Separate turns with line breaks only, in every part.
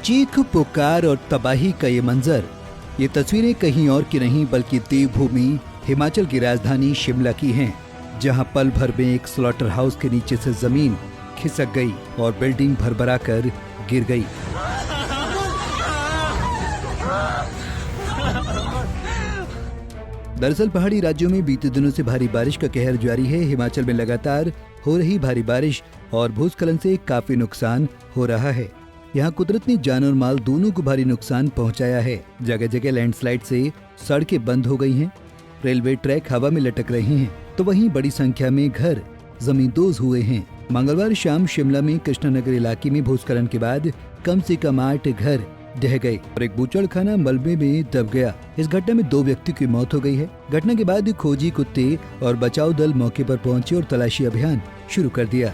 चीख पुकार और तबाही का ये मंजर, ये तस्वीरें कहीं और की नहीं बल्कि देवभूमि हिमाचल की राजधानी शिमला की हैं, जहां पल भर में एक स्लॉटर हाउस के नीचे से जमीन खिसक गई और बिल्डिंग भरभरा कर गिर गई। दरअसल पहाड़ी राज्यों में बीते दिनों से भारी बारिश का कहर जारी है। हिमाचल में लगातार हो रही भारी बारिश और भूस्खलन से काफी नुकसान हो रहा है। यहाँ कुदरत ने जान और माल दोनों को भारी नुकसान पहुँचाया है। जगह जगह लैंडस्लाइड से सड़कें बंद हो गई हैं, रेलवे ट्रैक हवा में लटक रहे हैं, तो वहीं बड़ी संख्या में घर जमींदोज हुए हैं। मंगलवार शाम शिमला में कृष्णानगर इलाके में भूस्खलन के बाद कम से कम 8 घर ढह गए और एक बूचड़खाना मलबे में दब गया। इस घटना में 2 व्यक्तियों की मौत हो गई है। घटना के बाद खोजी कुत्ते और बचाव दल मौके पर पहुंचे और तलाशी अभियान शुरू कर दिया।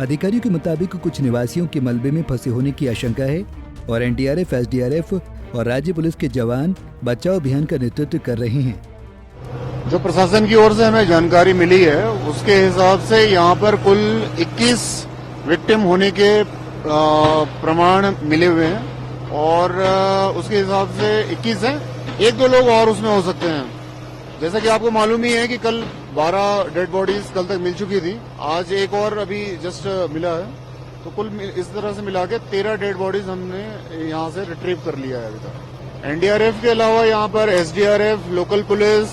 अधिकारियों के मुताबिक कुछ निवासियों के मलबे में फंसे होने की आशंका है और एनडीआरएफ, एसडीआरएफ और राज्य पुलिस के जवान बचाव अभियान का नेतृत्व कर रहे हैं।
जो प्रशासन की ओर से हमें जानकारी मिली है उसके हिसाब से यहाँ पर कुल 21 विक्टिम होने के प्रमाण मिले हुए हैं और उसके हिसाब से 21 हैं। 1-2 लोग और उसमें हो सकते हैं। जैसा कि आपको मालूम ही है कि कल 12 डेड बॉडीज कल तक मिल चुकी थी, आज एक और अभी जस्ट मिला है, तो कुल इस तरह से मिला के 13 डेड बॉडीज हमने यहाँ से रिट्रीव कर लिया है अभी तक। एनडीआरएफ के अलावा यहाँ पर एसडीआरएफ, लोकल पुलिस,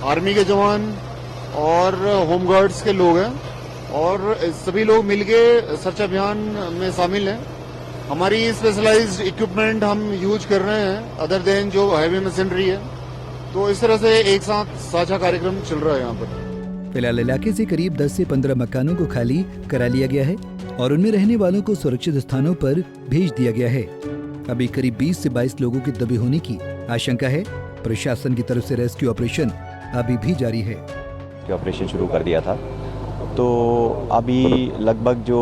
आर्मी के जवान और होमगार्ड्स के लोग हैं और सभी लोग मिलके सर्च अभियान में शामिल हैं। हमारी स्पेशलाइज्ड इक्विपमेंट हम यूज कर रहे हैं अदर देन जो हैवी मशीनरी है, तो इस तरह से एक साथ साझा कार्यक्रम चल रहा है यहाँ पर।
फिलहाल इलाके से करीब 10 से 15 मकानों को खाली करा लिया गया है और उनमें रहने वालों को सुरक्षित स्थानों पर भेज दिया गया है। अभी करीब 20 से 22 लोगों के दबे होने की आशंका है। प्रशासन की तरफ से रेस्क्यू ऑपरेशन अभी भी जारी है।
ऑपरेशन शुरू कर दिया था, तो अभी लगभग जो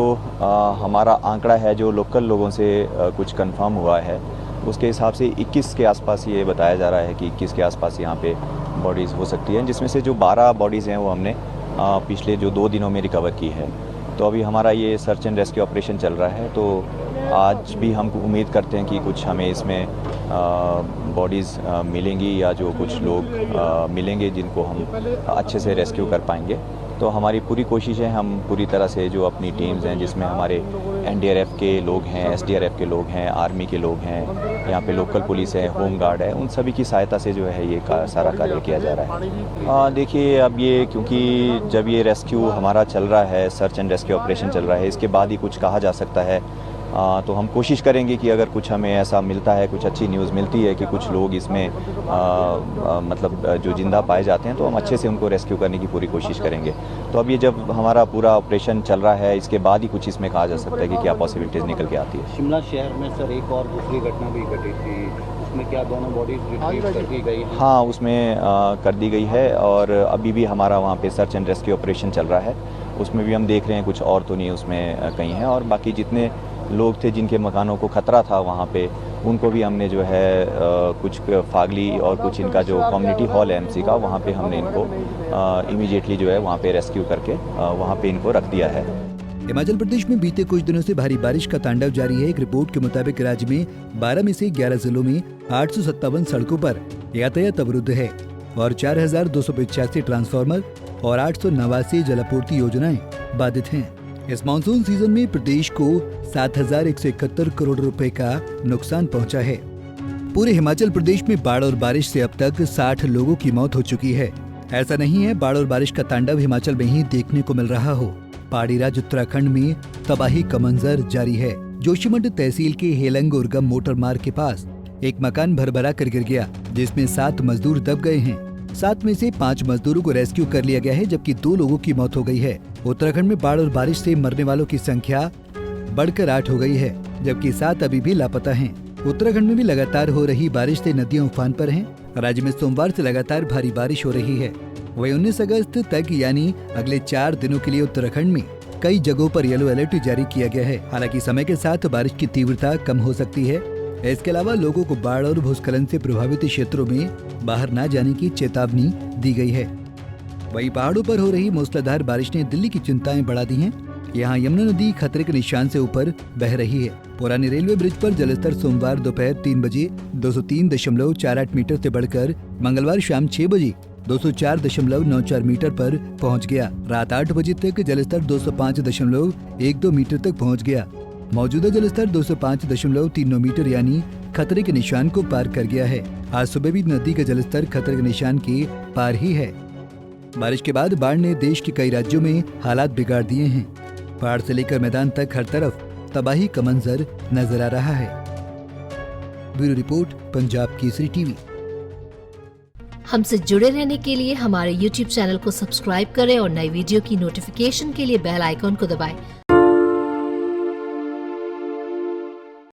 हमारा आंकड़ा है जो लोकल लोगों से कुछ कंफर्म हुआ है उसके हिसाब से 21 के आसपास ये बताया जा रहा है कि 21 के आसपास यहाँ पे बॉडीज़ हो सकती हैं, जिसमें से जो 12 बॉडीज़ हैं वो हमने पिछले जो 2 दिनों में रिकवर की है। तो अभी हमारा ये सर्च एंड रेस्क्यू ऑपरेशन चल रहा है, तो आज भी हम उम्मीद करते हैं कि कुछ हमें इसमें बॉडीज़ मिलेंगी या जो कुछ लोग मिलेंगे जिनको हम अच्छे से रेस्क्यू कर पाएंगे। तो हमारी पूरी कोशिश है, हम पूरी तरह से जो अपनी टीम्स हैं जिसमें हमारे एनडीआरएफ के लोग हैं, एसडीआरएफ के लोग हैं, आर्मी के लोग हैं, यहाँ पे लोकल पुलिस है, होम गार्ड है, उन सभी की सहायता से जो है ये सारा कार्य किया जा रहा है। देखिए अब ये क्योंकि जब ये रेस्क्यू हमारा चल रहा है, सर्च एंड रेस्क्यू ऑपरेशन चल रहा है, इसके बाद ही कुछ कहा जा सकता है। तो हम कोशिश करेंगे कि अगर कुछ हमें ऐसा मिलता है, कुछ अच्छी न्यूज़ मिलती है कि कुछ लोग इसमें मतलब जो जिंदा पाए जाते हैं, तो हम अच्छे से उनको रेस्क्यू करने की पूरी कोशिश करेंगे। तो अब ये जब हमारा पूरा ऑपरेशन चल रहा है, इसके बाद ही कुछ इसमें कहा जा सकता है कि क्या पॉसिबिलिटीज़ निकल के आती है।
शिमला शहर में सर एक और दूसरी घटना भी घटी थी, उसमें क्या दोनों बॉडीज रिट्रीव कर दी गई?
हाँ, उसमें कर दी गई है और अभी भी हमारा वहाँ पे सर्च एंड रेस्क्यू ऑपरेशन चल रहा है। उसमें भी हम देख रहे हैं कुछ और तो नहीं उसमें कहीं हैं, और बाकी जितने लोग थे जिनके मकानों को खतरा था वहाँ पे, उनको भी हमने जो है कुछ फागली और कुछ इनका जो कम्युनिटी हॉल है एमसी का, वहाँ पे हमने इनको इमीडिएटली जो है वहाँ पे रेस्क्यू करके वहाँ पे इनको रख दिया है।
हिमाचल प्रदेश में बीते कुछ दिनों से भारी बारिश का तांडव जारी है। एक रिपोर्ट के मुताबिक राज्य में 12 में से 11 जिलों में 857 सड़कों पर यातायात अवरुद्ध है और 4285 ट्रांसफार्मर और 889 जलापूर्ति योजनाएं बाधित हैं। इस मानसून सीजन में प्रदेश को 7171 करोड़ रुपए का नुकसान पहुंचा है। पूरे हिमाचल प्रदेश में बाढ़ और बारिश से अब तक 60 लोगों की मौत हो चुकी है। ऐसा नहीं है बाढ़ और बारिश का तांडव हिमाचल में ही देखने को मिल रहा हो। पहाड़ी राज्य उत्तराखंड में तबाही का मंजर जारी है। जोशीमठ तहसील के हेलंग उर्गम मोटर मार्ग के पास एक मकान भरभरा कर गिर गया, जिसमें 7 मजदूर दब गए हैं। 7 में से 5 मजदूरों को रेस्क्यू कर लिया गया है, जबकि 2 लोगों की मौत हो गई है। उत्तराखंड में बाढ़ और बारिश से मरने वालों की संख्या बढ़कर 8 हो गई है, जबकि 7 अभी भी लापता हैं। उत्तराखंड में भी लगातार हो रही बारिश से नदियां उफान पर हैं। राज्य में सोमवार से लगातार भारी बारिश हो रही है। वहीं 19 अगस्त तक यानी अगले 4 दिनों के लिए उत्तराखंड में कई जगहों पर येलो अलर्ट जारी किया गया है। हालांकि समय के साथ बारिश की तीव्रता कम हो सकती है। इसके अलावा लोगों को बाढ़ और भूस्खलन से प्रभावित क्षेत्रों में बाहर न जाने की चेतावनी दी गई है। वहीं पहाड़ों पर हो रही मूसलाधार बारिश ने दिल्ली की चिंताएं बढ़ा दी हैं। यहाँ यमुना नदी खतरे के निशान से ऊपर बह रही है। पुरानी रेलवे ब्रिज पर जलस्तर सोमवार दोपहर 3 बजे 203.48 मीटर से बढ़कर मंगलवार शाम 6 बजे 204.94 मीटर पर पहुंच गया। रात 8 बजे तक जलस्तर 205.12 मीटर तक पहुंच गया। मौजूदा जलस्तर 205.39 मीटर यानी खतरे के निशान को पार कर गया है। आज सुबह भी नदी का जलस्तर खतरे के निशान के पार ही है। बारिश के बाद बाढ़ ने देश के कई राज्यों में हालात बिगाड़ दिए हैं। पहाड़ से लेकर मैदान तक हर तरफ तबाही का मंजर नजर आ रहा है। Bureau report, Punjab Kesari TV.
हमसे जुड़े रहने के लिए हमारे YouTube चैनल को सब्सक्राइब करें और नई वीडियो की नोटिफिकेशन के लिए बेल आइकॉन को दबाएं।